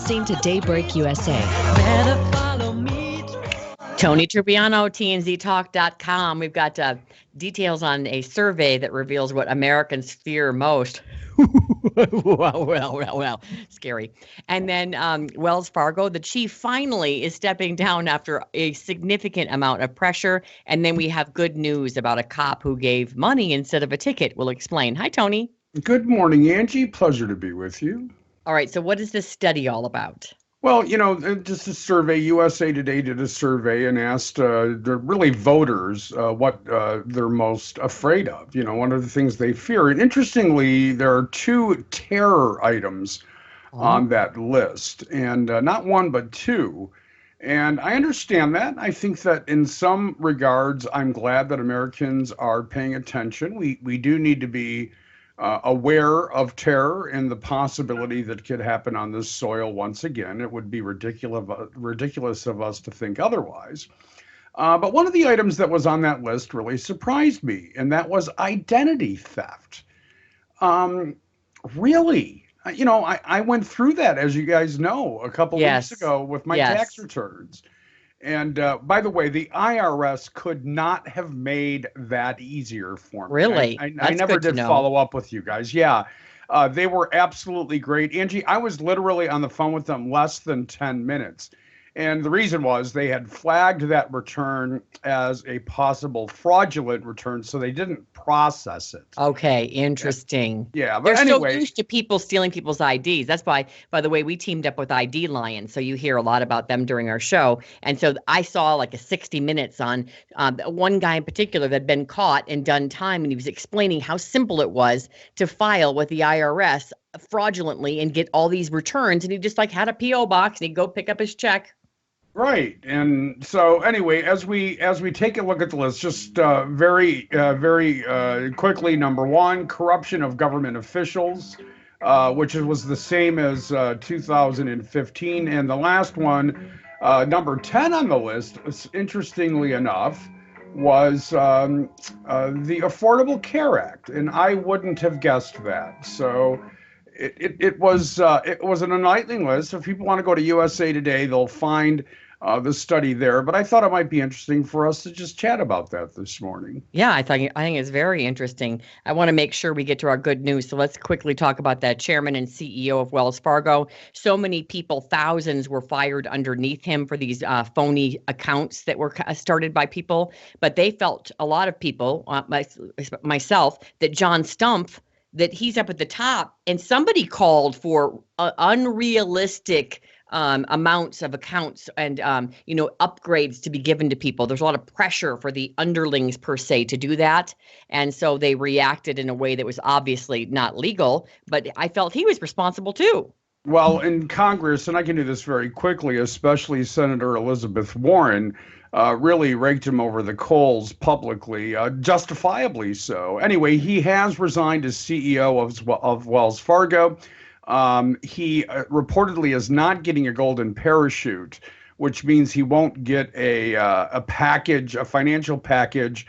listening to Daybreak USA. Tony Trupiano, TNZTalk.com. We've got details on a survey that reveals what Americans fear most. Well, scary. And then Wells Fargo, the chief finally is stepping down after a significant amount of pressure. And then we have good news about a cop who gave money instead of a ticket. We'll explain. Hi, Tony. Good morning, Angie. Pleasure to be with you. All right. So what is this study all about? Well, just a survey. USA Today did a survey and asked the really voters what they're most afraid of. One of the things they fear. And interestingly, there are two terror items on that list, and not one, but two. And I understand that. I think that in some regards, I'm glad that Americans are paying attention. We do need to be aware of terror and the possibility that could happen on this soil once again. It would be ridiculous of us to think otherwise. But one of the items that was on that list really surprised me, and that was identity theft. Really? I went through that, as you guys know, a couple weeks ago with my tax returns. And by the way, the IRS could not have made that easier for me. Really? I never did follow up with you guys. Yeah, they were absolutely great. Angie, I was literally on the phone with them less than 10 minutes. And the reason was they had flagged that return as a possible fraudulent return, so they didn't process it. Okay, interesting. Yeah, but they're anyway, so used to people stealing people's IDs. That's why, by the way, we teamed up with ID Lion, so you hear a lot about them during our show. And so I saw like a 60 Minutes on one guy in particular that had been caught and done time, and he was explaining how simple it was to file with the IRS fraudulently and get all these returns. And he just had a P.O. box, and he'd go pick up his check. Right. And so anyway, as we take a look at the list, just very quickly, number one, corruption of government officials, which was the same as 2015. And the last one, number 10 on the list, interestingly enough, was the Affordable Care Act. And I wouldn't have guessed that. So it was an enlightening list. If people want to go to USA Today, they'll find the study there. But I thought it might be interesting for us to just chat about that this morning. Yeah, I think it's very interesting. I want to make sure we get to our good news. So let's quickly talk about that chairman and CEO of Wells Fargo. So many people, thousands, were fired underneath him for these phony accounts that were started by people. But they felt, a lot of people, myself, that John Stumpf, that he's up at the top, and somebody called for unrealistic amounts of accounts and upgrades to be given to people. There's a lot of pressure for the underlings per se to do that, and so they reacted in a way that was obviously not legal. But I felt he was responsible too. Well, in Congress, and I can do this very quickly, especially Senator Elizabeth Warren really raked him over the coals publicly, justifiably so. Anyway, he has resigned as CEO of Wells Fargo. He reportedly is not getting a golden parachute, which means he won't get a package, a financial package,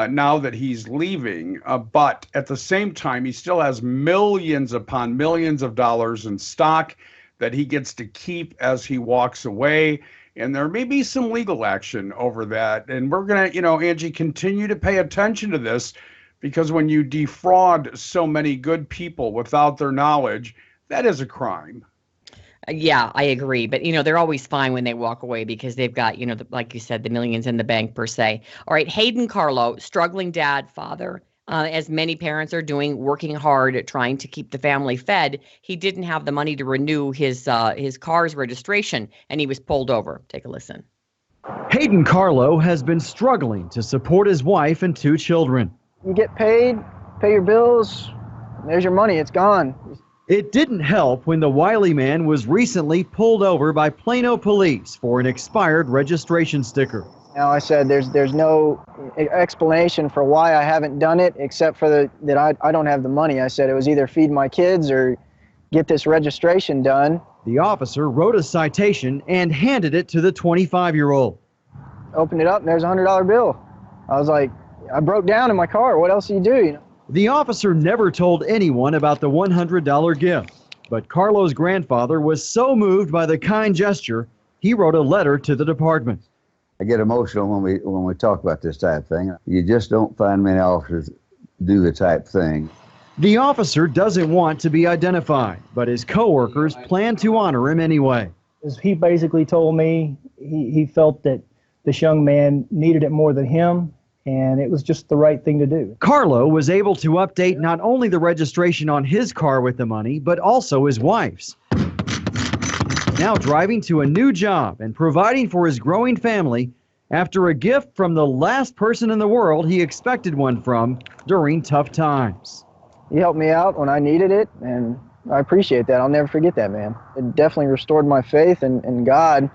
now that he's leaving. But at the same time, he still has millions upon millions of dollars in stock that he gets to keep as he walks away. And there may be some legal action over that. And we're going to, Angie, continue to pay attention to this, because when you defraud so many good people without their knowledge, that is a crime. Yeah, I agree. But, they're always fine when they walk away because they've got, like you said, the millions in the bank per se. All right. Hayden Carlo, struggling dad, father, as many parents are doing, working hard at trying to keep the family fed. He didn't have the money to renew his car's registration, and he was pulled over. Take a listen. Hayden Carlo has been struggling to support his wife and two children. You get paid, pay your bills, there's your money, it's gone. It didn't help when the wily man was recently pulled over by Plano police for an expired registration sticker. Now, I said there's no explanation for why I haven't done it except for that I don't have the money. I said it was either feed my kids or get this registration done. The officer wrote a citation and handed it to the 25-year-old. Opened it up and there's a $100 bill. I was like, I broke down in my car. What else do you do? The officer never told anyone about the $100 gift. But Carlo's grandfather was so moved by the kind gesture, he wrote a letter to the department. I get emotional when we talk about this type of thing. You just don't find many officers do the type thing. The officer doesn't want to be identified, but his coworkers plan to honor him anyway. He basically told me he felt that this young man needed it more than him, and it was just the right thing to do. Carlo was able to update not only the registration on his car with the money, but also his wife's. Now driving to a new job and providing for his growing family after a gift from the last person in the world he expected one from during tough times. He helped me out when I needed it, and I appreciate that. I'll never forget that, man. It definitely restored my faith in God.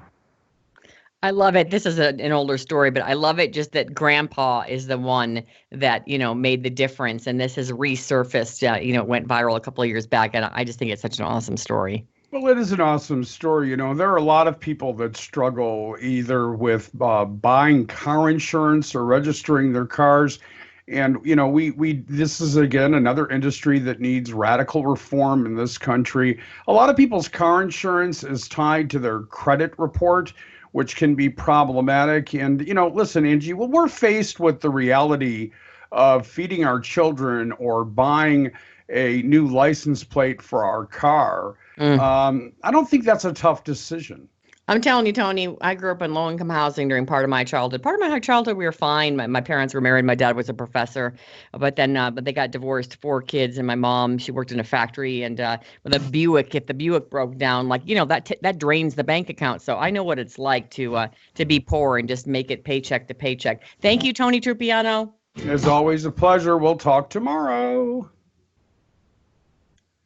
I love it. This is an older story, but I love it just that Grandpa is the one that, made the difference. And this has resurfaced, it went viral a couple of years back. And I just think it's such an awesome story. Well, it is an awesome story. There are a lot of people that struggle either with buying car insurance or registering their cars. And, this is, again, another industry that needs radical reform in this country. A lot of people's car insurance is tied to their credit report, which can be problematic. And, listen, Angie, well, we're faced with the reality of feeding our children or buying a new license plate for our car. I don't think that's a tough decision. I'm telling you, Tony, I grew up in low-income housing during part of my childhood. Part of my childhood, we were fine. My parents were married. My dad was a professor. But then they got divorced, 4 kids. And my mom, she worked in a factory. And with a Buick, if the Buick broke down, that drains the bank account. So I know what it's like to be poor and just make it paycheck to paycheck. Thank you, Tony Trupiano. It's always a pleasure. We'll talk tomorrow.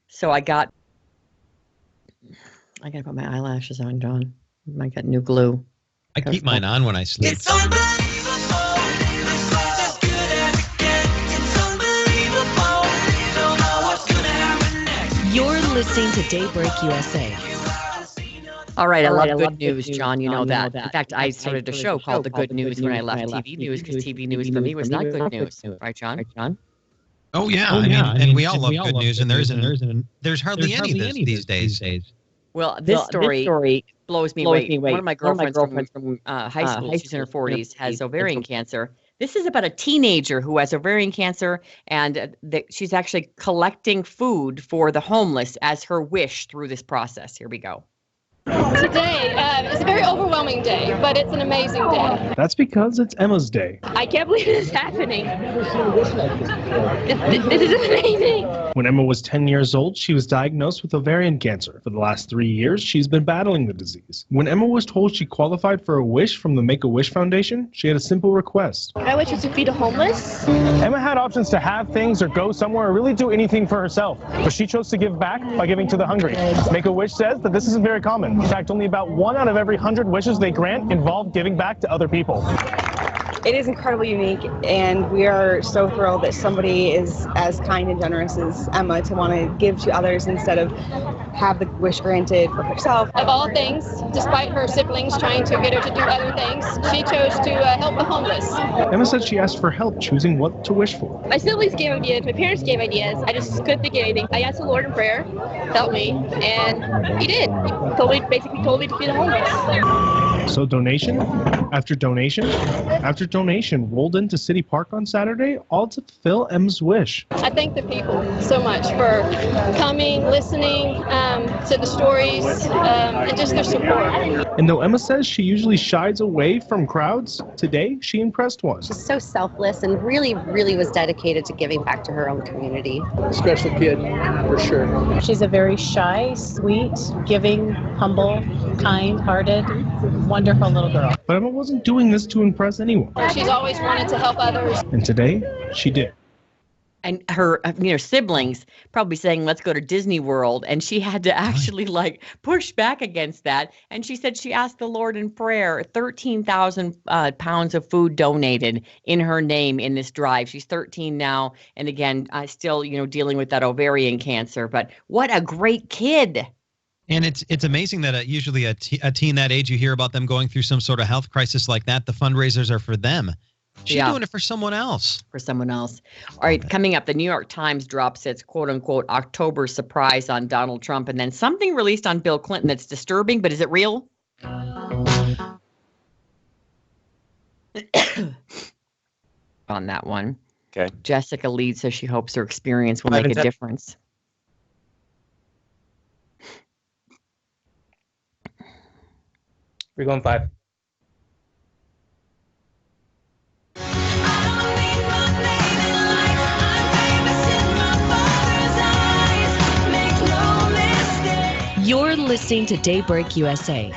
So I got to put my eyelashes on, John. I got new glue. I keep mine on when I sleep. It's unbelievable. As good as it gets. It's unbelievable. Don't know what's gonna happen next. You're listening to Daybreak USA. All right, I love good news, John. You know that. In fact, I started a show called The Good News when I left TV News, because TV News for me was not good news. Right, John? Oh, yeah. I mean, we all love good news, and there's hardly any these days. Well, this story blows me away. One of my girlfriends from high school, she's in her 40s, has ovarian cancer. This is about a teenager who has ovarian cancer, and she's actually collecting food for the homeless as her wish through this process. Here we go. Today is a very overwhelming day, but it's an amazing day. That's because it's Emma's day. I can't believe this is happening. This is amazing. When Emma was 10 years old, she was diagnosed with ovarian cancer. For the last 3 years, she's been battling the disease. When Emma was told she qualified for a wish from the Make-A-Wish Foundation, she had a simple request. My wish is to feed the homeless. Emma had options to have things or go somewhere or really do anything for herself, but she chose to give back by giving to the hungry. Make-A-Wish says that this isn't very common. In fact, only about 1 out of every 100 wishes they grant involve giving back to other people. It is incredibly unique, and we are so thrilled that somebody is as kind and generous as Emma to want to give to others instead of have the wish granted for herself. Of all things, despite her siblings trying to get her to do other things, she chose to help the homeless. Emma said she asked for help choosing what to wish for. My siblings gave ideas, my parents gave ideas. I just couldn't think of anything. I asked the Lord in prayer to help me, and He did. He basically told me to feed the homeless. So donation after donation after donation rolled into City Park on Saturday, all to fulfill Emma's wish. I thank the people so much for coming, listening to the stories, and just their support. And though Emma says she usually shies away from crowds, today she impressed one. She's so selfless and really was dedicated to giving back to her own community. Special kid, for sure. She's a very shy, sweet, giving, humble, kind-hearted, wonderful little girl. But Emma wasn't doing this to impress anyone. She's always wanted to help others. And today, she did. And her siblings probably saying, let's go to Disney World. And she had to actually push back against that. And she said she asked the Lord in prayer, 13,000 pounds of food donated in her name in this drive. She's 13 now. And again, still, dealing with that ovarian cancer. But what a great kid. And it's amazing that usually a teen that age, you hear about them going through some sort of health crisis like that. The fundraisers are for them. She's doing it for someone else. For someone else. All right, coming up, the New York Times drops its quote-unquote October surprise on Donald Trump, and then something released on Bill Clinton that's disturbing, but is it real? On that one. Okay. Jessica Lead says she hopes her experience will make a difference. We're going 5. You're listening to Daybreak USA.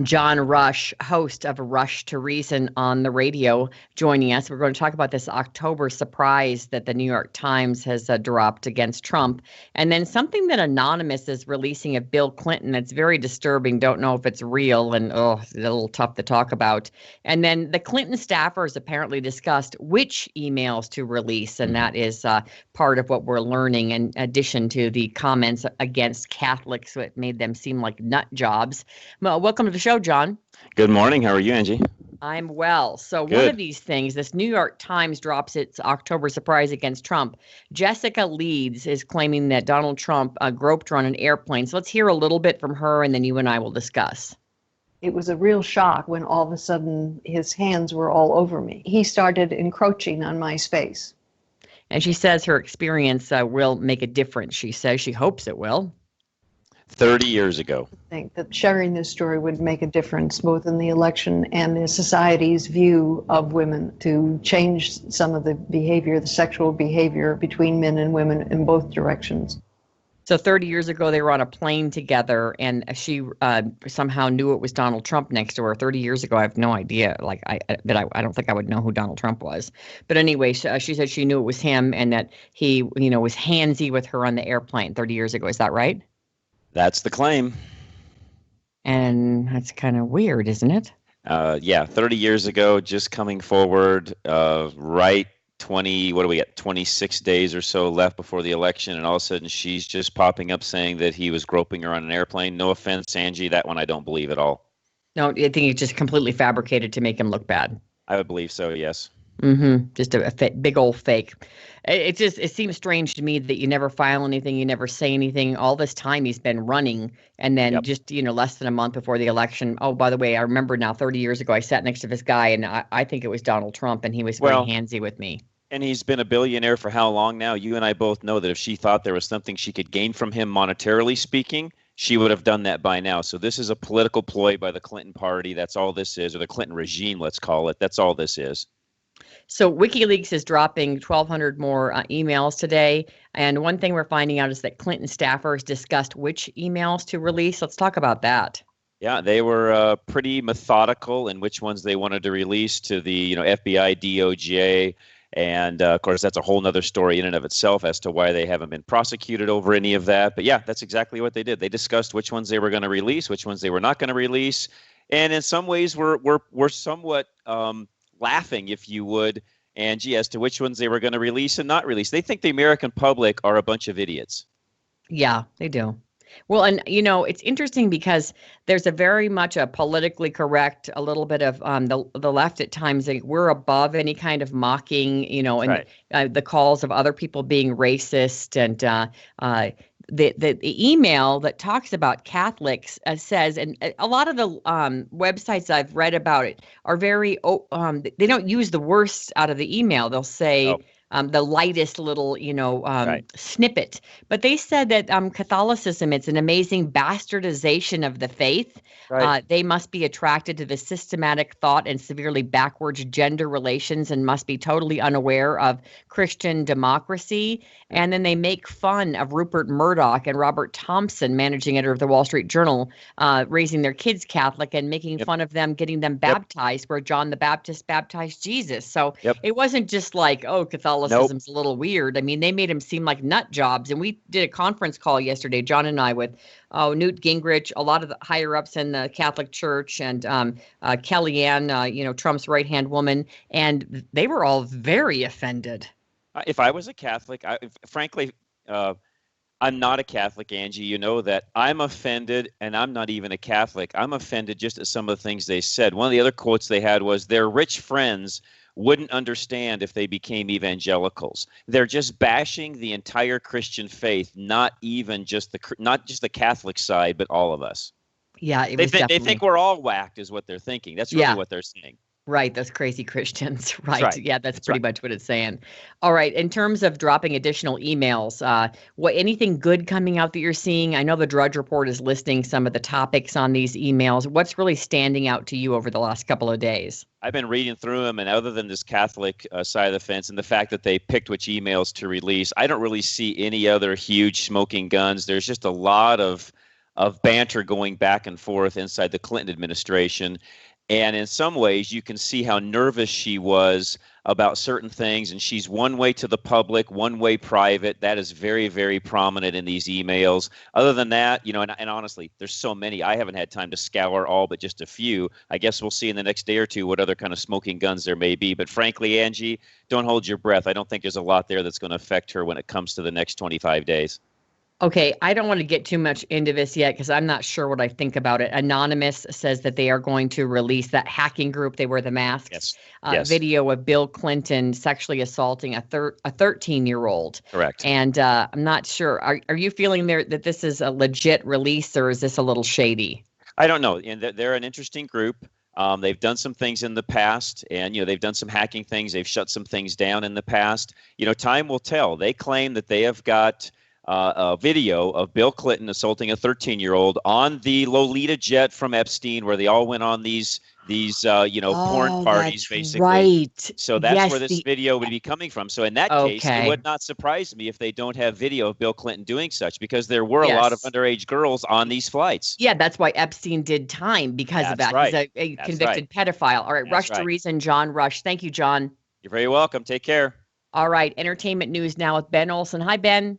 John Rush, host of Rush to Reason on the radio, joining us. We're going to talk about this October surprise that the New York Times has dropped against Trump. And then something that Anonymous is releasing of Bill Clinton that's very disturbing. Don't know if it's real and it's a little tough to talk about. And then the Clinton staffers apparently discussed which emails to release. And that is part of what we're learning in addition to the comments against Catholics that made them seem like nut jobs. Well, welcome to the show, John. Good morning. How are you, Angie? I'm well. So Good. One of these things, this New York Times drops its October surprise against Trump. Jessica Leeds is claiming that Donald Trump groped her on an airplane. So let's hear a little bit from her, and then you and I will discuss. It was a real shock when all of a sudden his hands were all over me. He started encroaching on my space. And she says her experience will make a difference. She says she hopes it will. 30 years ago. I think that sharing this story would make a difference both in the election and the society's view of women to change some of the behavior, the sexual behavior between men and women in both directions. So 30 years ago, they were on a plane together, and she somehow knew it was Donald Trump next to her. 30 years ago, I have no idea. I don't think I would know who Donald Trump was. But anyway, she said she knew it was him, and that he, was handsy with her on the airplane 30 years ago. Is that right? That's the claim. And that's kind of weird, isn't it? Yeah, 30 years ago, just coming forward, right 26 days or so left before the election, and all of a sudden she's just popping up saying that he was groping her on an airplane. No offense, Angie, that one I don't believe at all. No, I think it's just completely fabricated to make him look bad. I would believe so, yes. Just a big old fake. It seems strange to me that you never file anything, you never say anything. All this time he's been running, and then just less than a month before the election. Oh, by the way, I remember now. 30 years ago, I sat next to this guy, and I think it was Donald Trump, and he was very handsy with me. And he's been a billionaire for how long now? You and I both know that if she thought there was something she could gain from him monetarily speaking, she would have done that by now. So this is a political ploy by the Clinton party. That's all this is, or the Clinton regime, let's call it. That's all this is. So WikiLeaks is dropping 1,200 more emails today. And one thing we're finding out is that Clinton staffers discussed which emails to release. Let's talk about that. Yeah, they were pretty methodical in which ones they wanted to release to the FBI, DOJ. And, of course, that's a whole nother story in and of itself as to why they haven't been prosecuted over any of that. But, yeah, that's exactly what they did. They discussed which ones they were going to release, which ones they were not going to release. And in some ways, we're somewhat laughing, if you would, Angie, as to which ones they were going to release and not release. They think the American public are a bunch of idiots. Yeah, they do. Well, and, it's interesting because there's a very much a politically correct, a little bit of the left at times. Like, we're above any kind of mocking, and the calls of other people being racist. And the email that talks about Catholics says, and a lot of the websites I've read about it are very, they don't use the worst out of the email. They'll say, the lightest little, snippet. But they said that Catholicism, it's an amazing bastardization of the faith. Right. They must be attracted to the systematic thought and severely backwards gender relations and must be totally unaware of Christian democracy. And then they make fun of Rupert Murdoch and Robert Thompson, managing editor of the Wall Street Journal, raising their kids Catholic and making fun of them, getting them baptized where John the Baptist baptized Jesus. So it wasn't just like, oh, Catholicism's a little weird. I mean, they made him seem like nut jobs. And we did a conference call yesterday, John and I, with Newt Gingrich, a lot of the higher ups in the Catholic Church, and Kellyanne, Trump's right-hand woman, and they were all very offended. If I was a Catholic, frankly, I'm not a Catholic, Angie. You know that. I'm offended, and I'm not even a Catholic. I'm offended just at some of the things they said. One of the other quotes they had was, their rich friends wouldn't understand if they became evangelicals. They're just bashing the entire Christian faith, not just the Catholic side, but all of us. Yeah, it They was definitely. think we're all whacked, is what they're thinking. That's really what they're saying. Right, those crazy Christians. Right. right. Yeah, that's pretty much what it's saying. All right. In terms of dropping additional emails, anything good coming out that you're seeing? I know the Drudge Report is listing some of the topics on these emails. What's really standing out to you over the last couple of days? I've been reading through them, and other than this Catholic side of the fence and the fact that they picked which emails to release, I don't really see any other huge smoking guns. There's just a lot of banter going back and forth inside the Clinton administration. And in some ways, you can see how nervous she was about certain things. And she's one way to the public, one way private. That is very, very prominent in these emails. Other than that, and honestly, there's so many. I haven't had time to scour all but just a few. I guess we'll see in the next day or two what other kind of smoking guns there may be. But frankly, Angie, don't hold your breath. I don't think there's a lot there that's going to affect her when it comes to the next 25 days. Okay, I don't want to get too much into this yet because I'm not sure what I think about it. Anonymous says that they are going to release that hacking group. They wear the masks. Yes. Video of Bill Clinton sexually assaulting a 13-year-old. Correct. And I'm not sure. Are you feeling that this is a legit release, or is this a little shady? I don't know. And they're an interesting group. They've done some things in the past, and they've done some hacking things. They've shut some things down in the past. Time will tell. They claim that they have got a video of Bill Clinton assaulting a 13-year-old on the Lolita jet from Epstein, where they all went on these porn parties, basically. Right. So that's where this video would be coming from. So in that case, it would not surprise me if they don't have video of Bill Clinton doing such, because there were a lot of underage girls on these flights. Yeah, that's why Epstein did time because of that. Right. He's a convicted pedophile. All right, Rush to Reason, John Rush. Thank you, John. You're very welcome. Take care. All right, entertainment news now with Ben Olson. Hi, Ben.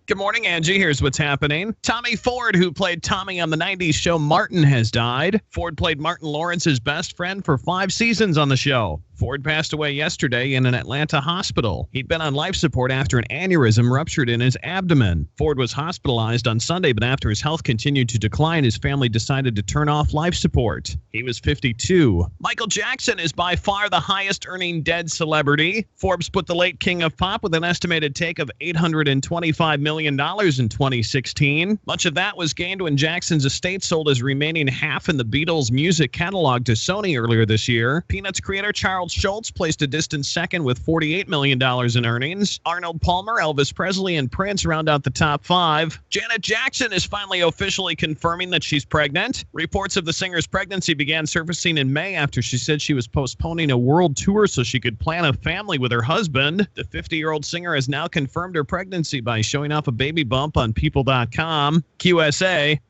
Good morning, Angie. Here's what's happening. Tommy Ford, who played Tommy on the 90s show Martin, has died. Ford played Martin Lawrence's best friend for 5 seasons on the show. Ford passed away yesterday in an Atlanta hospital. He'd been on life support after an aneurysm ruptured in his abdomen. Ford was hospitalized on Sunday, but after his health continued to decline, his family decided to turn off life support. He was 52. Michael Jackson is by far the highest-earning dead celebrity. Forbes put the late king of pop with an estimated take of $825 million in 2016. Much of that was gained when Jackson's estate sold his remaining half in the Beatles' music catalog to Sony earlier this year. Peanuts creator Charles Schultz placed a distant second with $48 million in earnings. Arnold Palmer, Elvis Presley, and Prince round out the top 5. Janet Jackson is finally officially confirming that she's pregnant. Reports of the singer's pregnancy began surfacing in May after she said she was postponing a world tour so she could plan a family with her husband. The 50-year-old singer has now confirmed her pregnancy by showing off a baby bump on People.com. QSA.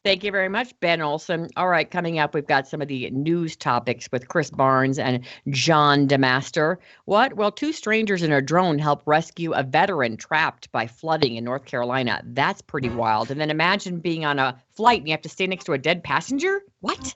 Thank you very much, Ben Olson. All right, coming up, we've got some of the news topics with Chris Barnes and John DeMaster. What? Well, 2 strangers in a drone help rescue a veteran trapped by flooding in North Carolina. That's pretty wild. And then imagine being on a flight and you have to stay next to a dead passenger? What?